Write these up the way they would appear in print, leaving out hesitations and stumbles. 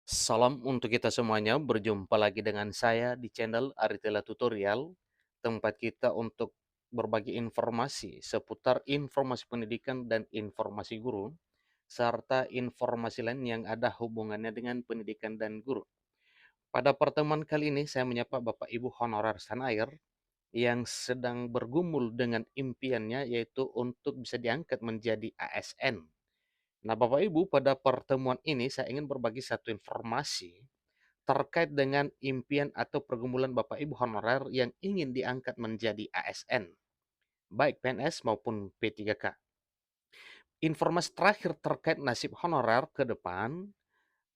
Salam untuk kita semuanya, berjumpa lagi dengan saya di channel Aritela Tutorial, tempat kita untuk berbagi informasi seputar informasi pendidikan dan informasi guru, serta informasi lain yang ada hubungannya dengan pendidikan dan guru. Pada pertemuan kali ini, saya menyapa Bapak Ibu honorer Sanair yang sedang bergumul dengan impiannya yaitu untuk bisa diangkat menjadi ASN. Nah, Bapak Ibu, pada pertemuan ini saya ingin berbagi satu informasi terkait dengan impian atau pergumulan Bapak Ibu honorer yang ingin diangkat menjadi ASN, baik PNS maupun P3K. Informasi terakhir terkait nasib honorer ke depan,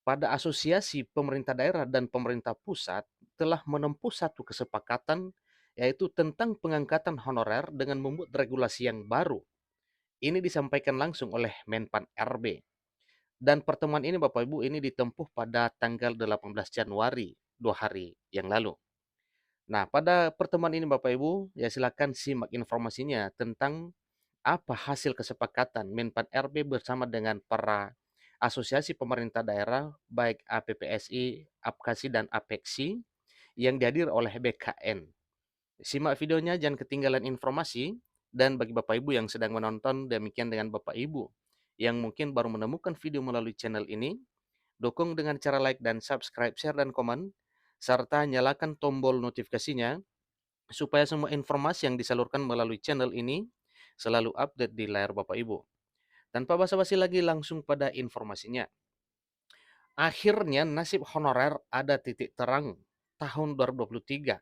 pada Asosiasi Pemerintah Daerah dan Pemerintah Pusat telah menempuh satu kesepakatan yaitu tentang pengangkatan honorer dengan membuat regulasi yang baru. Ini disampaikan langsung oleh Menpan RB. Dan pertemuan ini Bapak Ibu ini ditempuh pada tanggal 18 Januari, 2 hari yang lalu. Nah, pada pertemuan ini Bapak Ibu, ya silakan simak informasinya tentang apa hasil kesepakatan Menpan RB bersama dengan para asosiasi pemerintah daerah, baik APPSI, APKASI, dan APEKSI, yang dihadiri oleh BKN. Simak videonya, jangan ketinggalan informasi, dan bagi Bapak Ibu yang sedang menonton, demikian dengan Bapak Ibu yang mungkin baru menemukan video melalui channel ini, dukung dengan cara like dan subscribe, share, dan komen, serta nyalakan tombol notifikasinya supaya semua informasi yang disalurkan melalui channel ini selalu update di layar Bapak Ibu. Tanpa basa-basi lagi langsung pada informasinya. Akhirnya nasib honorer ada titik terang tahun 2023.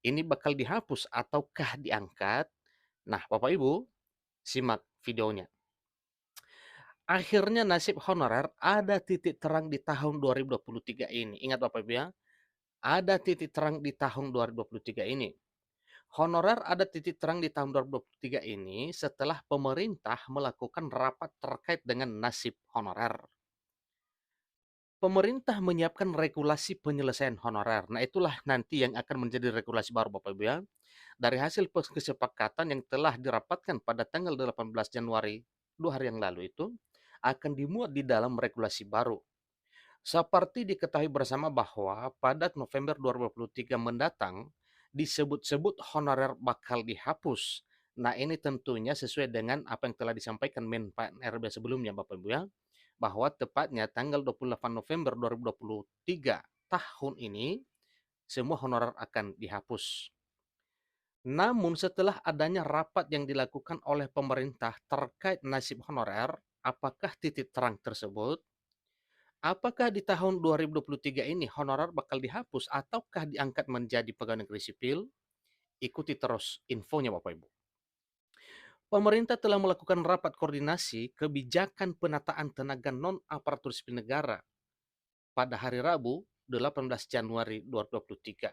Ini bakal dihapus ataukah diangkat? Nah, Bapak Ibu, simak videonya. Akhirnya nasib honorer ada titik terang di tahun 2023 ini. Ingat Bapak Ibu ya, ada titik terang di tahun 2023 ini. Honorer ada titik terang di tahun 2023 ini setelah pemerintah melakukan rapat terkait dengan nasib honorer. Pemerintah menyiapkan regulasi penyelesaian honorer. Nah, itulah nanti yang akan menjadi regulasi baru Bapak Ibu ya. Dari hasil kesepakatan yang telah dirapatkan pada tanggal 18 Januari 2 hari yang lalu itu akan dimuat di dalam regulasi baru. Seperti diketahui bersama bahwa pada November 2023 mendatang, disebut-sebut honorer bakal dihapus. Nah, ini tentunya sesuai dengan apa yang telah disampaikan Menpan RB sebelumnya, Bapak Ibu ya, bahwa tepatnya tanggal 28 November 2023 tahun ini, semua honorer akan dihapus. Namun setelah adanya rapat yang dilakukan oleh pemerintah terkait nasib honorer, apakah titik terang tersebut? Apakah di tahun 2023 ini honorer bakal dihapus ataukah diangkat menjadi pegawai negeri sipil? Ikuti terus infonya Bapak Ibu. Pemerintah telah melakukan rapat koordinasi kebijakan penataan tenaga non-aparatur sipil negara pada hari Rabu 18 Januari 2023.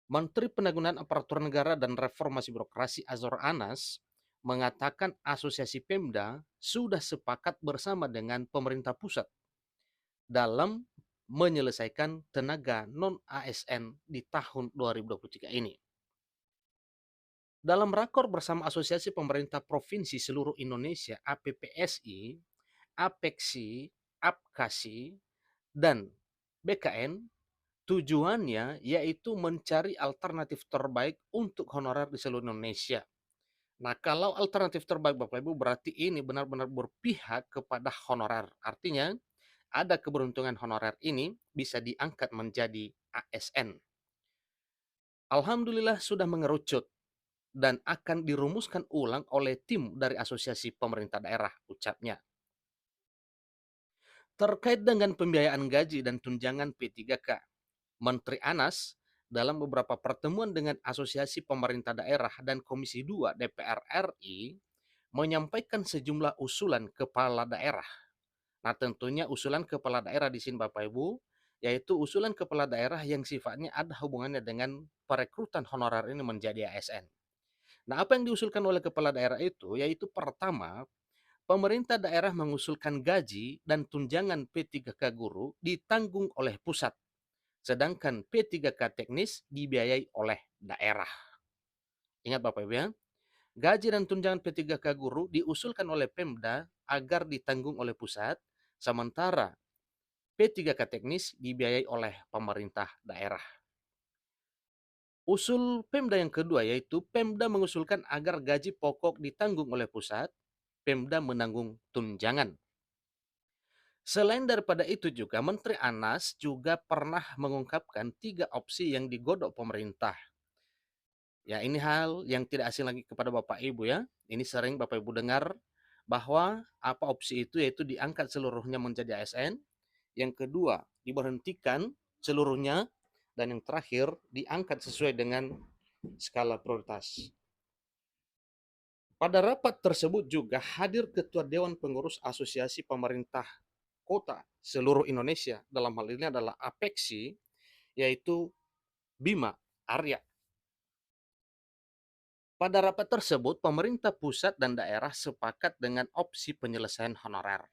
Menteri Penanggulangan Aparatur Negara dan Reformasi Birokrasi Azwar Anas mengatakan Asosiasi Pemda sudah sepakat bersama dengan pemerintah pusat dalam menyelesaikan tenaga non-ASN di tahun 2023 ini. Dalam rakor bersama Asosiasi Pemerintah Provinsi Seluruh Indonesia APPSI, APEKSI, APKASI, dan BKN, tujuannya yaitu mencari alternatif terbaik untuk honorer di seluruh Indonesia. Nah, kalau alternatif terbaik Bapak Ibu berarti ini benar-benar berpihak kepada honorer. Artinya ada keberuntungan honorer ini bisa diangkat menjadi ASN. Alhamdulillah sudah mengerucut dan akan dirumuskan ulang oleh tim dari Asosiasi Pemerintah Daerah, ucapnya. Terkait dengan pembiayaan gaji dan tunjangan P3K, Menteri Anas dalam beberapa pertemuan dengan Asosiasi Pemerintah Daerah dan Komisi 2 DPR RI menyampaikan sejumlah usulan kepala daerah. Nah, tentunya usulan kepala daerah di sini Bapak Ibu, yaitu usulan kepala daerah yang sifatnya ada hubungannya dengan perekrutan honorer ini menjadi ASN. Nah, apa yang diusulkan oleh kepala daerah itu, yaitu pertama, pemerintah daerah mengusulkan gaji dan tunjangan P3K guru ditanggung oleh pusat, sedangkan P3K teknis dibiayai oleh daerah. Ingat Bapak Ibu ya, gaji dan tunjangan P3K guru diusulkan oleh Pemda agar ditanggung oleh pusat, sementara P3K teknis dibiayai oleh pemerintah daerah. Usul Pemda yang kedua yaitu Pemda mengusulkan agar gaji pokok ditanggung oleh pusat, Pemda menanggung tunjangan. Selain daripada itu juga Menteri Anas juga pernah mengungkapkan 3 opsi yang digodok pemerintah. Ya, ini hal yang tidak asing lagi kepada Bapak Ibu ya. Ini sering Bapak Ibu dengar bahwa apa opsi itu yaitu diangkat seluruhnya menjadi ASN, yang kedua diberhentikan seluruhnya, dan yang terakhir diangkat sesuai dengan skala prioritas. Pada rapat tersebut juga hadir Ketua Dewan Pengurus Asosiasi Pemerintah Kota seluruh Indonesia, dalam hal ini adalah APEKSI, yaitu Bima Arya. Pada rapat tersebut, pemerintah pusat dan daerah sepakat dengan opsi penyelesaian honorer.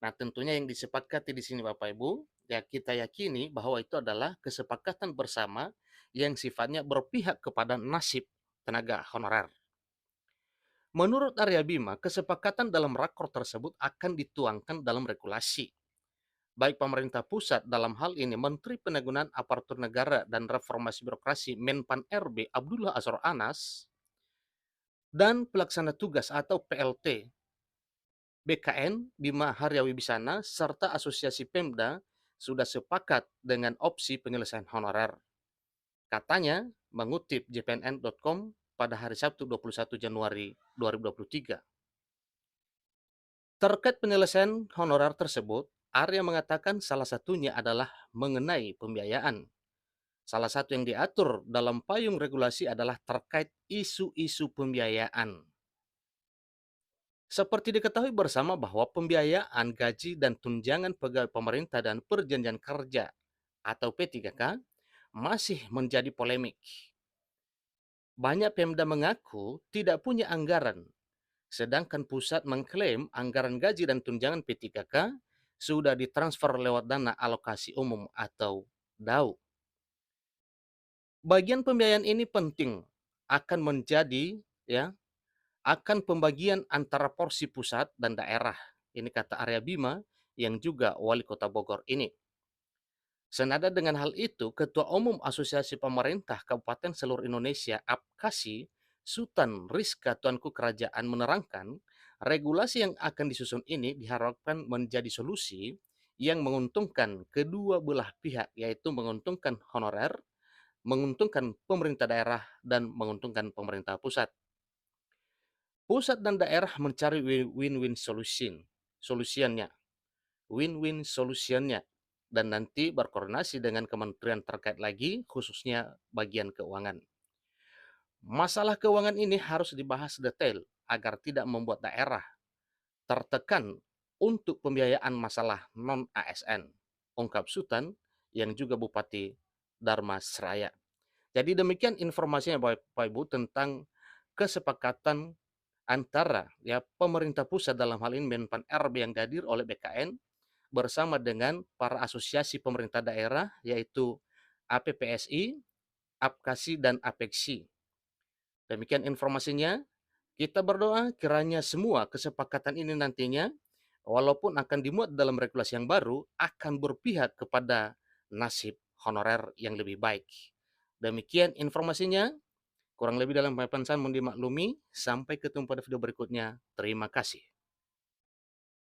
Nah, tentunya yang disepakati di sini Bapak Ibu, ya kita yakini bahwa itu adalah kesepakatan bersama yang sifatnya berpihak kepada nasib tenaga honorer. Menurut Arya Bima, kesepakatan dalam rakor tersebut akan dituangkan dalam regulasi. Baik pemerintah pusat dalam hal ini Menteri Penanggulangan Aparatur Negara dan Reformasi Birokrasi Menpan RB Abdullah Azwar Anas dan pelaksana tugas atau PLT BKN Bima Harya Wibisana serta Asosiasi Pemda sudah sepakat dengan opsi penyelesaian honorer. Katanya mengutip jpnn.com pada hari Sabtu 21 Januari 2023. Terkait penyelesaian honorer tersebut, Arya mengatakan salah satunya adalah mengenai pembiayaan. Salah satu yang diatur dalam payung regulasi adalah terkait isu-isu pembiayaan. Seperti diketahui bersama bahwa pembiayaan gaji dan tunjangan pegawai pemerintah dan perjanjian kerja atau P3K masih menjadi polemik. Banyak Pemda mengaku tidak punya anggaran, sedangkan pusat mengklaim anggaran gaji dan tunjangan P3K sudah ditransfer lewat dana alokasi umum atau DAU. Bagian pembiayaan ini penting akan menjadi ya akan pembagian antara porsi pusat dan daerah. Ini kata Arya Bima yang juga wali kota Bogor ini. Senada dengan hal itu, Ketua Umum Asosiasi Pemerintah Kabupaten seluruh Indonesia APKASI, Sultan Rizka Tuanku Kerajaan menerangkan, regulasi yang akan disusun ini diharapkan menjadi solusi yang menguntungkan kedua belah pihak, yaitu menguntungkan honorer, menguntungkan pemerintah daerah, dan menguntungkan pemerintah pusat. Pusat dan daerah mencari win-win solusinya, win-win solusinya, dan nanti berkoordinasi dengan kementerian terkait lagi, khususnya bagian keuangan. Masalah keuangan ini harus dibahas detail agar tidak membuat daerah tertekan untuk pembiayaan masalah non-ASN, ungkap Sultan yang juga Bupati Dharma Seraya. Jadi demikian informasinya Bapak Ibu tentang kesepakatan antara ya pemerintah pusat dalam hal ini Menpan RB yang dihadir oleh BKN bersama dengan para asosiasi pemerintah daerah yaitu APPSI, APKASI, dan APEKSI. Demikian informasinya. Kita berdoa kiranya semua kesepakatan ini nantinya walaupun akan dimuat dalam regulasi yang baru akan berpihak kepada nasib honorer yang lebih baik. Demikian informasinya. Kurang lebih dalam penjelasan mohon dimaklumi. Sampai ketemu pada video berikutnya. Terima kasih.